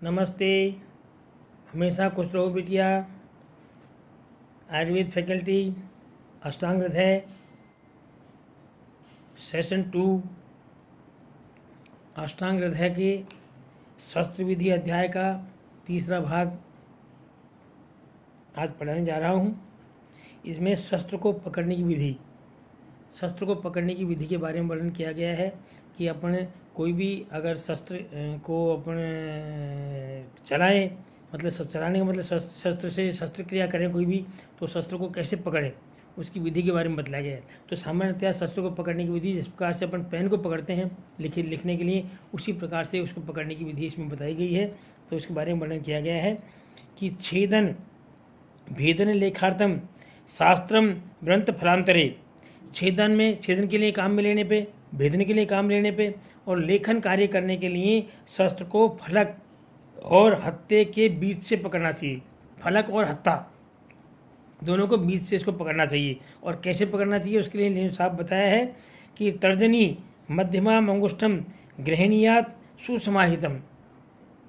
नमस्ते। हमेशा खुश रहो बिटिया। आयुर्वेद फैकल्टी अष्टांग हृदय सेशन 2 अष्टांग हृदय के शस्त्र विधि अध्याय का तीसरा भाग आज पढ़ाने जा रहा हूँ। इसमें शस्त्र को पकड़ने की विधि के बारे में वर्णन किया गया है कि अपन कोई भी अगर शस्त्र को अपन चलाएं, मतलब चलाने का मतलब शस्त्र से शस्त्र क्रिया करें कोई भी, तो शस्त्र को कैसे पकड़ें उसकी विधि के बारे में बतलाया गया है। तो सामान्यतः शस्त्र को पकड़ने की विधि जिस प्रकार से अपन पेन को पकड़ते हैं लिखने के लिए, उसी प्रकार से उसको पकड़ने की विधि इसमें बताई गई है। तो इसके बारे में वर्णन किया गया है कि छेदन भेदन लेखार्थम शास्त्रम ग्रंथ फलांतरे। छेदन के लिए काम में लेने पे, भेदन के लिए काम लेने पे और लेखन कार्य करने के लिए शस्त्र को फलक और हत्ते के बीच से पकड़ना चाहिए। फलक और हत्ता दोनों को बीच से इसको पकड़ना चाहिए। और कैसे पकड़ना चाहिए उसके लिए साहब बताया है कि तर्जनी मध्यमा अंगुष्ठम ग्रहणीयात सुसमाहितम।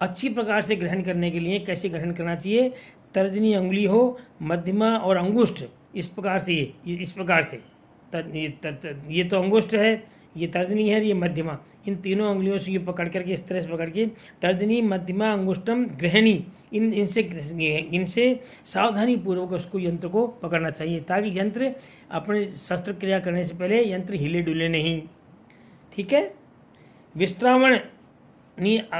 अच्छी प्रकार से ग्रहण करने के लिए कैसे ग्रहण करना चाहिए, तर्जनी अंगुली हो, मध्यमा और अंगुष्ठ इस प्रकार से, इस प्रकार से ये तो अंगुष्ठ है, ये तर्जनी है, ये मध्यमा, इन तीनों अंगुलियों से ये पकड़ करके इस तरह से पकड़ के तर्जनी मध्यमा अंगुष्ठम ग्रहणी इनसे सावधानी पूर्वक उसको यंत्र को पकड़ना चाहिए, ताकि यंत्र अपने शस्त्र क्रिया करने से पहले यंत्र हिले डुले नहीं। ठीक है। विस्त्रावण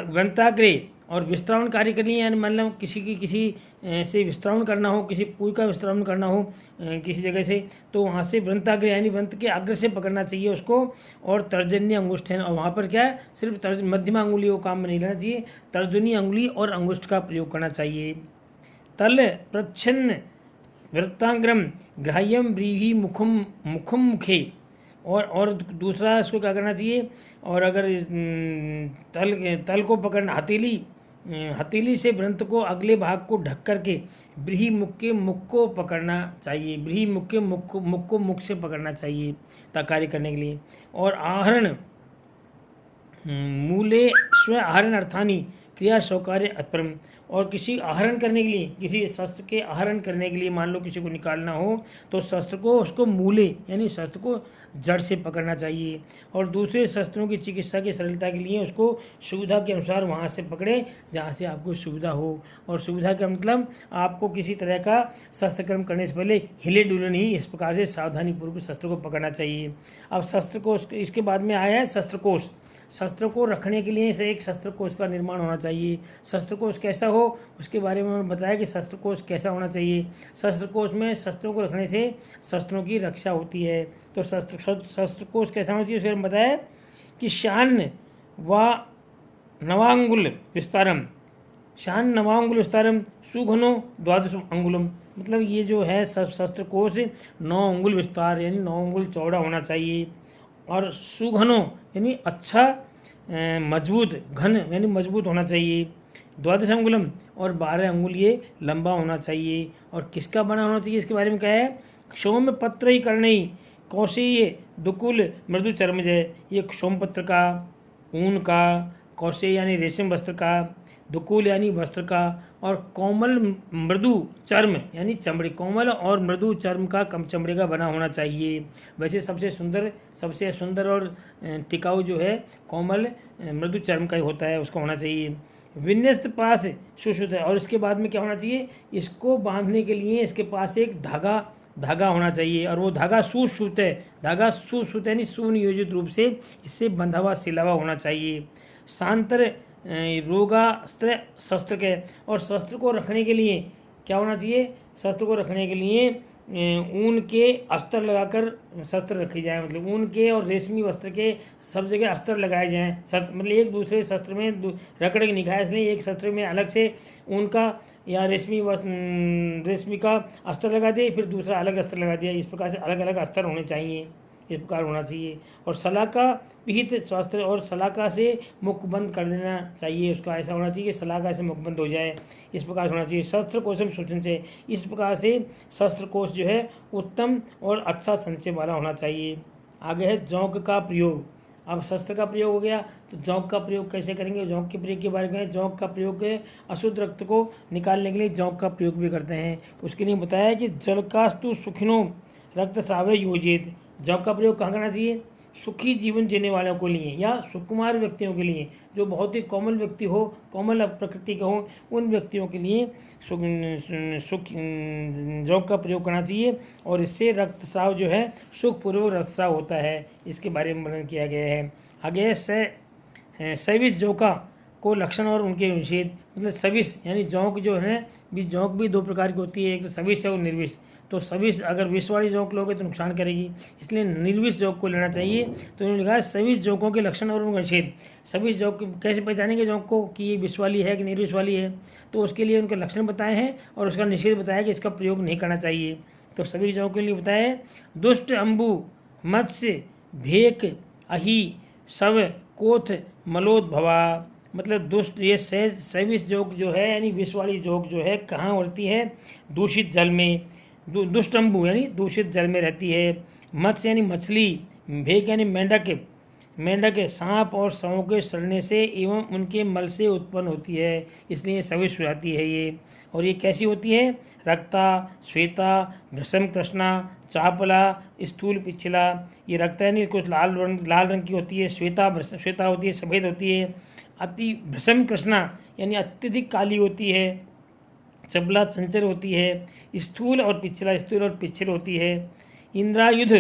वंताग्रे, और विस्त्रावण कार्य के लिए यानी मान लो किसी से विस्त्रावण करना हो, किसी पुई का विस्त्रावण करना हो किसी जगह से, तो वहाँ से वृंताग्र यानी वृंत के अग्र से पकड़ना चाहिए उसको। और तर्जनी अंगुष्ठ है, और वहाँ पर क्या है, सिर्फ मध्यमा अंगुली को काम में नहीं लेना चाहिए, तर्जनी अंगुली और अंगुष्ठ का प्रयोग करना चाहिए। तल प्रच्छन्न वृत्तांग्रम ग्राह्यम व्रीहि मुखम मुखे, और दूसरा इसको क्या करना चाहिए, और अगर तल को पकड़ना, हथेली से वृंत को अगले भाग को ढक करके ब्रीहि मुख के मुख को पकड़ना चाहिए, ब्रीहि मुख के मुख को मुख से पकड़ना चाहिए कार्य करने के लिए। और आहरण मूले स्व आहरण अर्थानी क्रिया सौकार्य अत्परम, और किसी आहरण करने के लिए, किसी शस्त्र के आहरण करने के लिए मान लो किसी को निकालना हो तो शस्त्र को उसको मूले यानी शस्त्र को जड़ से पकड़ना चाहिए। और दूसरे शस्त्रों की चिकित्सा की सरलता के लिए उसको सुविधा के अनुसार वहाँ से पकड़े जहाँ से आपको सुविधा हो। और सुविधा का मतलब आपको किसी तरह का शस्त्रकर्म करने से पहले हिले डुले नहीं, इस प्रकार से सावधानीपूर्वक शस्त्र को पकड़ना चाहिए। अब शस्त्र कोश, इसके बाद में आया है शस्त्रकोश। शस्त्र को रखने के लिए से एक शस्त्र कोश का निर्माण होना चाहिए। शस्त्र कोश कैसा हो उसके बारे में उन्होंने बताया कि शस्त्र कोश कैसा होना चाहिए। शस्त्र कोश में शस्त्रों को रखने से शस्त्रों की रक्षा होती है। तो शस्त्र कोश कैसा होना चाहिए उसके बारे में बताया कि शान व नवांगुल विस्तारम, शान नवांगुल विस्तारम सुघनो द्वादश अंगुलम, मतलब ये जो है शस्त्र कोश 9 अंगुल विस्तार यानी 9 अंगुल चौड़ा होना चाहिए। और सुघनो यानी अच्छा मजबूत, घन यानी मजबूत होना चाहिए। द्वादश अंगुलम और 12 अंगुल ये लंबा होना चाहिए। और किसका बना होना चाहिए इसके बारे में क्या है, क्षोम पत्र ही करने कौशेय दुकुल मृदु चर्मजय, ये सोमपत्र का, ऊन का, कौशेय यानी रेशम वस्त्र का, दुकुल यानी वस्त्र का, और कोमल मृदु चर्म यानी चमड़े, कोमल और मृदु चर्म का कम चमड़े का बना होना चाहिए। वैसे सबसे सुंदर और टिकाऊ जो है कोमल मृदु चर्म का ही होता है, उसका होना चाहिए। विन्यस्त पास सुश्रुत है, और इसके बाद में क्या होना चाहिए, इसको बांधने के लिए इसके पास एक धागा होना चाहिए, और वो धागा सुश्रुत है, धागा सुश्रुत यानी सुनियोजित रूप से इससे बंधा हुआ सिला हुआ होना चाहिए। शांतर रोगास्त्र शस्त्र के, और शस्त्र को रखने के लिए क्या होना चाहिए, शस्त्र को रखने के लिए ऊन के अस्त्र लगाकर शस्त्र रखी जाए, मतलब ऊन के और रेशमी वस्त्र के सब जगह अस्त्र लगाए जाएं। मतलब एक दूसरे शस्त्र में रगड़ के निकाय, इसलिए एक शस्त्र में अलग से ऊन का या रेशमी का अस्त्र लगा दिए, फिर दूसरा अलग अस्त्र लगा दिया, इस प्रकार से अलग अलग अस्त्र होने चाहिए, इस प्रकार होना चाहिए। और सलाका विहित स्वास्थ्य, और सलाका से मुख बंद कर देना चाहिए, उसका ऐसा होना चाहिए कि सलाका से मुख बंद हो जाए, इस प्रकार होना चाहिए। शस्त्र कोशम सूचन से, इस प्रकार से शस्त्र कोश जो है उत्तम और अच्छा संचय वाला होना चाहिए। आगे है जौंक का प्रयोग। अब शस्त्र का प्रयोग हो गया, तो जौंक का प्रयोग कैसे करेंगे, जौंक के प्रयोग के बारे में। जौंक का प्रयोग अशुद्ध रक्त को निकालने के लिए जौंक का प्रयोग भी करते हैं। उसके लिए बताया कि जलकास्तु सुखिनो रक्तस्रावे योजित। जौंक का प्रयोग कहाँ करना चाहिए, सुखी जीवन जीने वालों के लिए या सुकुमार व्यक्तियों के लिए, जो बहुत ही कोमल व्यक्ति हो, कोमल प्रकृति के हो, उन व्यक्तियों के लिए जौंक का प्रयोग करना चाहिए। और इससे रक्तस्राव जो है सुखपूर्वक रक्तस्राव होता है, इसके बारे में वर्णन किया गया है। आगे सविस जौका को लक्षण और उनके निषेध। मतलब सविस यानी जौंक जो है, जौंक भी दो प्रकार की होती है, एक तो सविस है और निर्विष। तो सविस अगर विष वाली जौंक लोगे तो नुकसान करेगी, इसलिए निर्विष जौंक को लेना चाहिए। तो उन्होंने लिखा है सविस जौंकों के लक्षण और उनका निषेध। सविस जौंक कैसे पहचानेंगे जौंक को कि ये विष वाली है कि निर्विष वाली है, तो उसके लिए उनके लक्षण बताए हैं और उसका निषेध बताया कि इसका प्रयोग नहीं करना चाहिए। तो सविस जौंक के लिए बताया है दुष्ट अम्बु मत्स्य भेक अहि शव कोथ मलोद्भवा। मतलब दुष्ट, ये सविस जौंक जो है यानी विष वाली जौंक जो है कहाँ होती है, दूषित जल में। दुष्ट अम्बु यानी दूषित जल में रहती है। मत्स्य यानी मछली, भेक यानी मेंढक सांप और शवों के सड़ने से एवं उनके मल से उत्पन्न होती है, इसलिए सविष हो जाती है ये। और ये कैसी होती है, रक्ता, श्वेता, भ्रसम कृष्णा, चापला, स्थूल पिछला। ये रक्ता यानी कुछ लाल रंग की होती है, श्वेता होती है, सफ़ेद होती है। अति भ्रसम कृष्णा यानी अत्यधिक काली होती है। चबला चंचल होती है। स्थूल और पिछल होती है। इंद्रायुध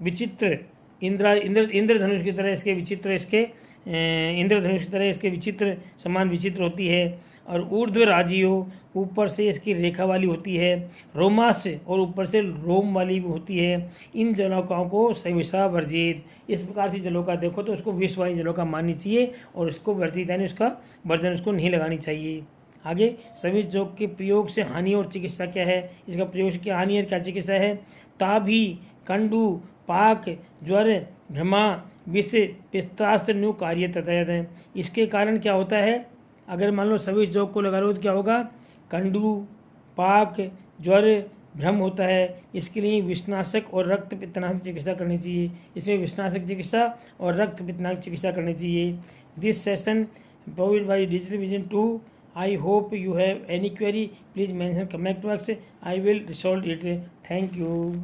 विचित्र, इंद्रधनुष की तरह इसके विचित्र, इंद्रधनुष की तरह इसके विचित्र समान विचित्र होती है। और ऊर्ध्व राजियो, ऊपर से इसकी रेखा वाली होती है। रोमास्य और ऊपर से रोम वाली भी होती है। इन जलोकाओं को सविषा वर्जित। इस प्रकार से जलोका देखो तो उसको विष वाली जलोका माननी चाहिए और उसको वर्जित यानी उसका वर्जन उसको नहीं लगानी चाहिए। आगे सविस जौक के प्रयोग से हानि और चिकित्सा क्या है, इसका प्रयोग से क्या हानि और क्या चिकित्सा है। ताभी, कंडू, पाक, ज्वर, भ्रमा, विष, पित्तास्त्र न्यू कार्य तथा। इसके कारण क्या होता है, अगर मान लो सविस जौक को लगा लो तो क्या होगा, कंडू, पाक, ज्वर, भ्रम होता है। इसके लिए विषनाशक और रक्त पित्तनाशक चिकित्सा करनी चाहिए। इसमें विषनाशक चिकित्सा और रक्त पित्तनाशक चिकित्सा करनी चाहिए। This session provided by Digital Vision 2. I hope you have any query. Please mention comment box. I will resolve it. Thank you.